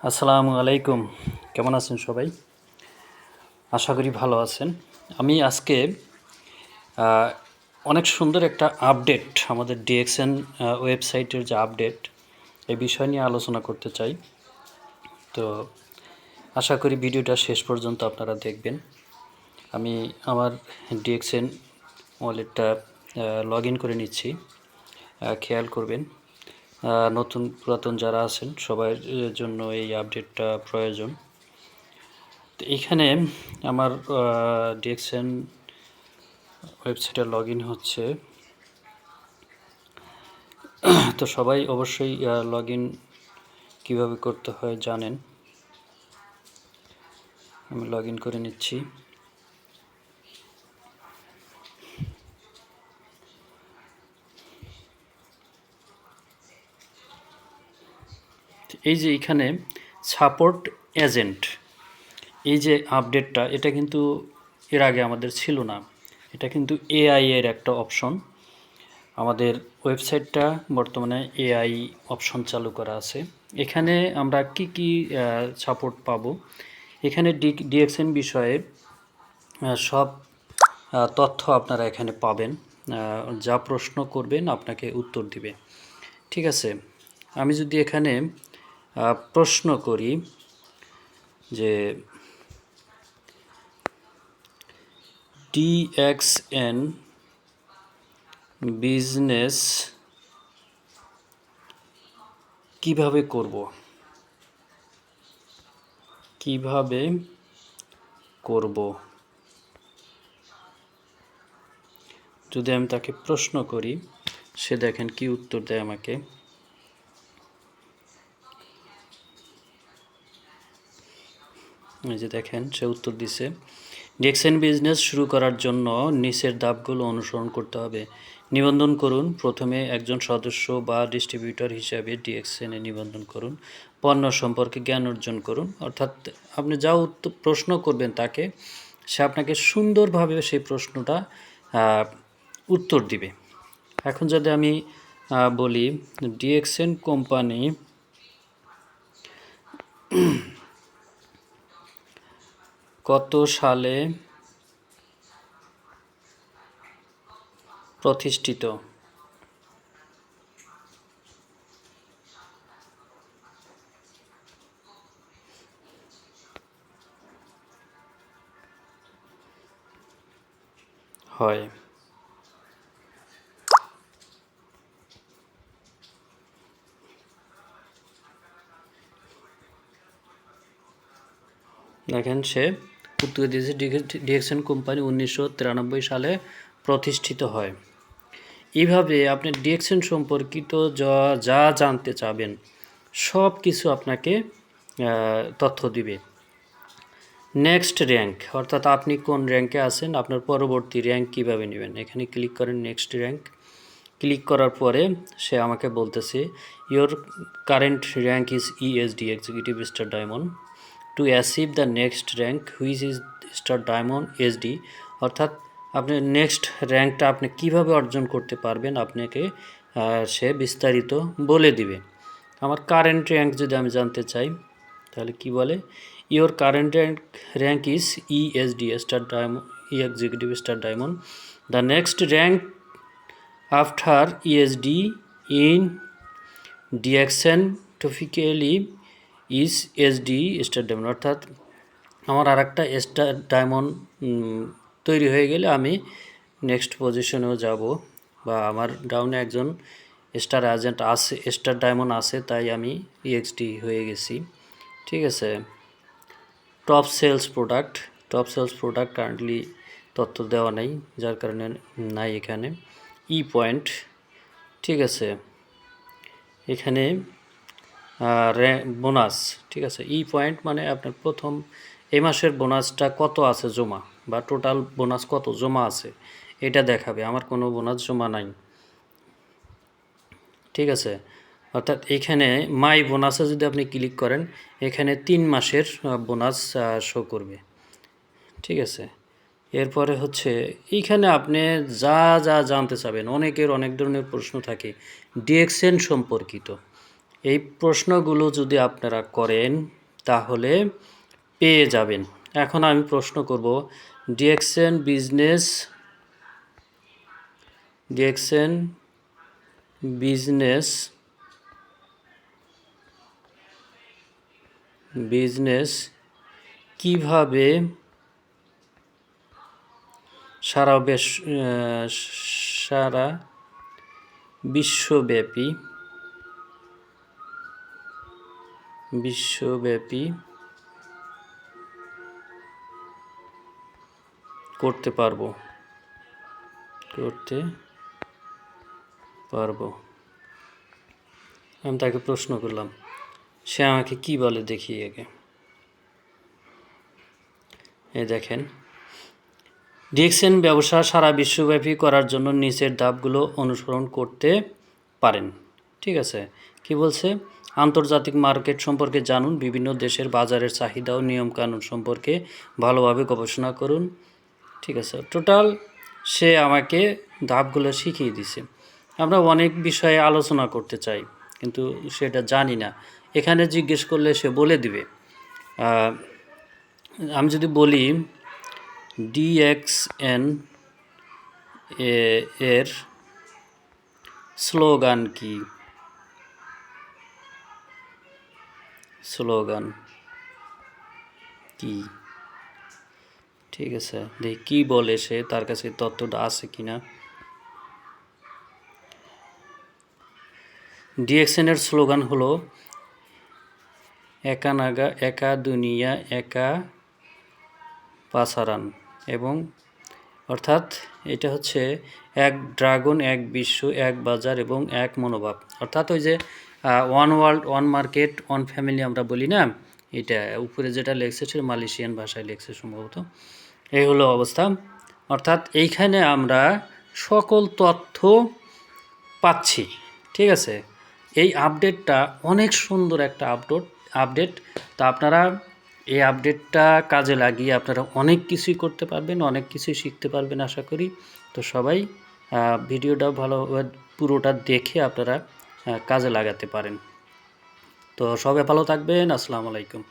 আসসালামু আলাইকুম। কেমন আছেন সবাই? আশা করি ভালো আছেন। আমি আজকে অনেক সুন্দর একটা আপডেট আমাদের ডিএক্সএন ওয়েবসাইটের যে আপডেট এই বিষয় নিয়ে আলোচনা করতে চাই। তো আশা করি ভিডিওটা শেষ পর্যন্ত আপনারা দেখবেন। আমি আমার ডিএক্সএন ওয়ালেটটা লগ ইন করে নিচ্ছি। খেয়াল করবেন নতুন পুরাতন যারা আছেন সবার জন্য এই আপডেটটা প্রয়োজন। তো এখানে আমার ডিএক্সএন ওয়েবসাইটে লগ ইন হচ্ছে। তো সবাই অবশ্যই লগ ইন কীভাবে করতে হয় জানেন। আমি লগ ইন করে নিচ্ছি। এই যে এখানে সাপোর্ট এজেন্ট, এই যে আপডেটটা, এটা কিন্তু এর আগে আমাদের ছিল না। এটা কিন্তু এআই এর একটা অপশন। আমাদের ওয়েবসাইটটা বর্তমানে এআই অপশন চালু করা আছে। এখানে আমরা কি সাপোর্ট পাবো, এখানে ডিএক্সএন বিষয়ে সব তথ্য আপনারা এখানে পাবেন। যা প্রশ্ন করবেন আপনাকে উত্তর দিবে। ঠিক আছে, আমি যদি এখানে প্রশ্ন করি যে ডিএক্সএন বিজনেস কিভাবে করব, যদি আমি তাকে প্রশ্ন করি, সে দেখেন কি উত্তর দেয় আমাকে। এই যে দেখেন সে উত্তর দিছে, ডিএক্সএন বিজনেস শুরু করার জন্য নিচের ধাপগুলো অনুসরণ করতে হবে। নিবন্ধন করুন। প্রথমে একজন সদস্য বা ডিস্ট্রিবিউটর হিসাবে ডিএক্সএনে নিবন্ধন করুন। পণ্য সম্পর্কে জ্ঞান অর্জন করুন। অর্থাৎ আপনি যা প্রশ্ন করবেন তাকে, সে আপনাকে সুন্দরভাবে সেই প্রশ্নটা উত্তর দিবে। এখন যদি আমি বলি ডিএক্সএন কোম্পানি কত সালে প্রতিষ্ঠিত? হয়। দেখেন সে উত্তর দিয়েছে ডিএক্সএন কোম্পানি 1993 সালে প্রতিষ্ঠিত হয়। এইভাবে আপনি ডিএক্সএন সম্পর্কিত যা জানতে চাবেন সব কিছু আপনাকে তথ্য দিবে। নেক্সট র্যাঙ্ক, অর্থাৎ আপনি কোন র্যাঙ্কে আছেন, আপনার পরবর্তী র্যাঙ্ক কীভাবে নেবেন, এখানে ক্লিক করেন নেক্সট র্যাঙ্ক। ক্লিক করার পরে সে আমাকে বলতেছে your current rank is ESD executive star diamond. To achieve the next rank which is star diamond SD, অর্থাৎ আপনি নেক্সট র্যাঙ্কটা আপনি কিভাবে অর্জন করতে পারবেন আপনাকে সে বিস্তারিত বলে দিবে। আমার কারেন্ট র্যাঙ্ক যদি আমি জানতে চাই তাহলে কি বলে, your current rank is ESD star diamond executive star diamond. The next rank after ESD in DXN typically is SD star diamond, অর্থাৎ আমার আর একটা স্টার ডায়মন্ড তৈরি হয়ে গেলে আমি নেক্সট পজিশনেও যাব, বা আমার ডাউনে একজন স্টার এজেন্ট আছে, স্টার ডায়মন্ড আছে, তাই আমি ইএক্সডি হয়ে গেছি। ঠিক আছে, টপ সেলস প্রোডাক্ট কারেন্টলি তথ্য দেওয়া নেই, যার কারণে নাই এখানে। ই পয়েন্ট, ঠিক আছে, এখানে বোনাস, ঠিক আছে। ই পয়েন্ট মানে আপনার প্রথম এই মাসের বোনাসটা কত আছে জমা, বা টোটাল বোনাস কত জমা আছে এটা দেখাবে। আমার কোনো বোনাস জমা নাই, ঠিক আছে। অর্থাৎ এখানে মাই বোনাসে যদি আপনি ক্লিক করেন, এখানে 3 মাসের বোনাস শো করবে, ঠিক আছে। এরপরে হচ্ছে এইখানে আপনি যা জানতে চাবেন, অনেকের অনেক ধরনের প্রশ্ন থাকে ডিএক্সএন সম্পর্কিত। এই প্রশ্নগুলো যদি আপনারা করেন তাহলে পেয়ে যাবেন। এখন আমি প্রশ্ন করব, ডিএক্সএন বিজনেস কিভাবে সারা বিশ্বব্যাপী করতে পারবো আমি তাকে প্রশ্ন করলাম, সে আমাকে কি বলে দেখি আগে। এই দেখেন, ডিএক্সএন ব্যবসা সারা বিশ্বব্যাপী করার জন্য নিচের ধাপগুলো অনুসরণ করতে পারেন। ঠিক আছে, কি বলছে? আন্তর্জাতিক মার্কেট সম্পর্কে জানুন, বিভিন্ন দেশের বাজারের চাহিদা ও নিয়মকানুন সম্পর্কে ভালোভাবে গবেষণা করুন। ঠিক আছে, টোটাল সে আমাকে ধাপগুলো শিখিয়ে দিছে। আমরা অনেক বিষয়ে আলোচনা করতে চাই কিন্তু সেটা জানি না, এখানে জিজ্ঞেস করলে সে বলে দিবে। আমি যদি বলি ডিএক্সএন এর স্লোগান কি? ঠিক আছে, দেখি কি বলে সে, তার কাছে তথ্যটা আছে কিনা। ডিএক্সএন এর স্লোগান হলো একা নাগা একা দুনিয়া একা পাসারান, এবং অর্থাৎ এটা হচ্ছে এক ড্রাগন, এক বিশ্ব, এক বাজার এবং এক মনোভাব। অর্থাৎ ওই যে one world, one market, one family আমরা বলি না, এটা উপরে যেটা লেখছে সেটা মালয়েশিয়ান ভাষায় লেখছে সম্ভবত। এই হলো অবস্থা। অর্থাৎ এইখানে আমরা সকল তথ্য পাচ্ছি। ঠিক আছে, এই আপডেটটা অনেক সুন্দর একটা আপডেট। তা আপনারা এই আপডেটটা কাজে লাগিয়ে আপনারা অনেক কিছুই করতে পারবেন, অনেক কিছুই শিখতে পারবেন আশা করি। তো সবাই ভিডিওটা ভালোভাবে পুরোটা দেখে আপনারা কাজে লাগাতে পারেন। তো সবাই ভালো থাকবেন। আসসালামু আলাইকুম।